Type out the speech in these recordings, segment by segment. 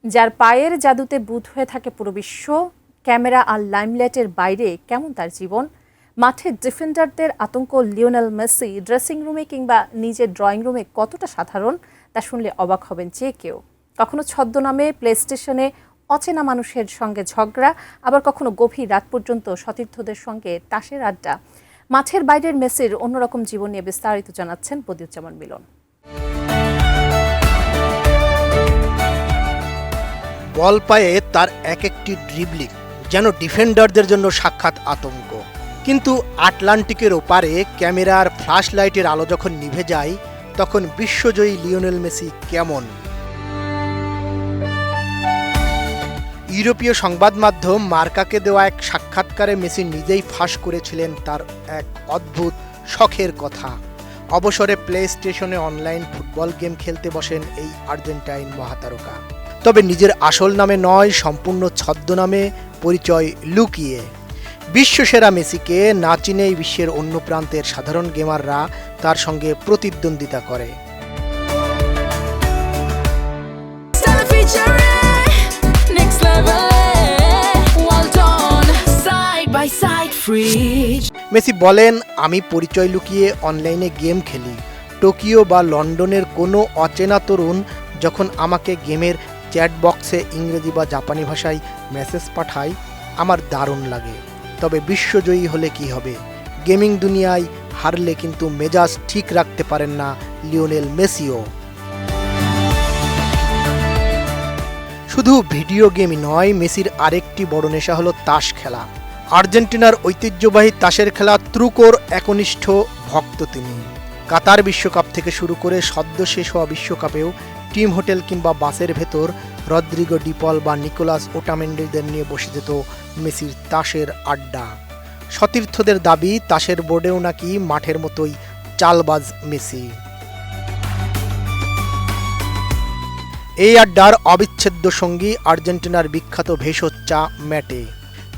যার পায়ের জাদুতে বুঁদ হয়ে থাকে পুরো বিশ্ব, ক্যামেরা আর লাইমলাইটের বাইরে কেমন তার জীবন, মাঠের ডিফেন্ডারদের আতঙ্ক লিওনেল মেসি ড্রেসিং রুমে কিংবা নিজের ড্রয়িং রুমে কতটা সাধারণ তা শুনলে অবাক হবেন যে কেউ। কখনো ছদ্মনামে প্লে স্টেশনে অচেনা মানুষের সঙ্গে ঝগড়া, আবার কখনো গভীর রাত পর্যন্ত সতীর্থদের সঙ্গে তাসের আড্ডা। মাঠের বাইরের মেসির অন্যরকম জীবন নিয়ে বিস্তারিত জানাচ্ছেন বদিউজ্জামান মিলন। বল পায়ে তার এক একটি ড্রিবলিং যেন ডিফেন্ডারদের জন্য সাক্ষাৎ আতঙ্ক। কিন্তু আটলান্টিকের ওপারে ক্যামেরার ফ্ল্যাশ লাইটের আলো যখন নিভে যায়, তখন বিশ্বজয়ী লিওনেল মেসি কেমন। ইউরোপীয় সংবাদ মাধ্যম মার্কাকে দেওয়া এক সাক্ষাৎকারে মেসি নিজেই ফাঁস করেছিলেন তার এক অদ্ভুত শখের কথা। অবসরে প্লে স্টেশনে অনলাইন ফুটবল গেম খেলতে বসেন এই আর্জেন্টাইন মহাতারকা। তবে নিজের আসল নামে নয়, সম্পূর্ণ ছদ্মনামে পরিচয় লুকিয়ে। বিশ্বসেরা মেসিকে না চিনেই বিশ্বের অন্য প্রান্তের সাধারণ গেমাররা তার সঙ্গে প্রতিদ্বন্দ্বিতা করে। মেসি বলেন, আমি পরিচয় লুকিয়ে অনলাইনে গেম খেলি। টোকিও বা লন্ডনের কোনো অচেনা তরুণ যখন আমাকে গেমের চ্যাট বক্সে ইংরেজি বা জাপানি ভাষায় মেসেজ পাঠায়, আমার দারুণ লাগে। তবে বিশ্বজয়ী হলে কি হবে, গেমিং দুনিয়ায় হারলে কিন্তু মেজাজ ঠিক রাখতে পারেন না লিওনেল মেসিও। শুধু ভিডিও গেমই নয়, মেসির আরেকটি বড় নেশা হলো তাস খেলা। আর্জেন্টিনার ঐতিহ্যবাহী তাসের খেলা ত্রুকোর একনিষ্ঠ ভক্ত তিনি। কাতার বিশ্বকাপ থেকে শুরু করে সদ্য শেষ হওয়া বিশ্বকাপেও টিম হোটেল কিংবা বাসের ভেতর রদ্রিগো ডিপল বা নিকোলাস ওটামেন্ডিদের নিয়ে বসে যেত মেসির তাসের আড্ডা। সতীর্থদের দাবি, তাসের বোর্ডেও নাকি মাঠের মতোই চালবাজ মেসি। এই আড্ডার অবিচ্ছেদ্য সঙ্গী আর্জেন্টিনার বিখ্যাত ভেষজ চা ম্যাটে।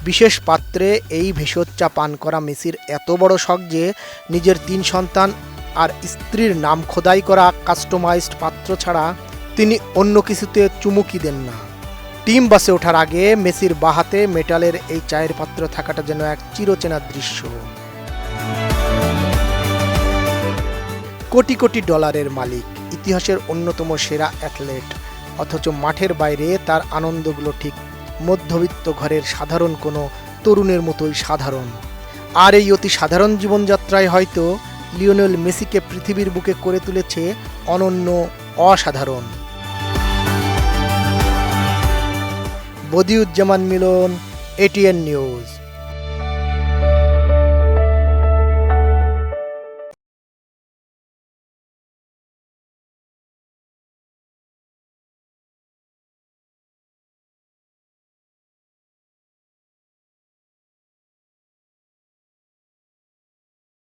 বিশেষ পাত্রে এই ভেষজ চা পান করা মেসির এত বড় শখ যে নিজের 3 সন্তান আর স্ত্রীর নাম খোদাই করা কাস্টমাইজড পাত্র ছাড়া তিনি অন্য কিছুতে চুমুকি দেন না। টিম বাসে ওঠার আগে মেসির বাহাতে মেটালের এই চায়ের পাত্র থাকাটা যেন এক চিরচেনা দৃশ্য। কোটি কোটি ডলারের মালিক, ইতিহাসের অন্যতম সেরা অ্যাথলেট, অথচ মাঠের বাইরে তার আনন্দগুলো ঠিক মধ্যবিত্ত ঘরের সাধারণ কোনো তরুণের মতোই সাধারণ। আর এই অতি সাধারণ জীবনযাত্রায় হয়তো লিওনেল মেসিকে পৃথিবীর বুকে করে তুলেছে অনন্য, অসাধারণ। বদিউজ্জামান মিলন, এটিএন নিউজ।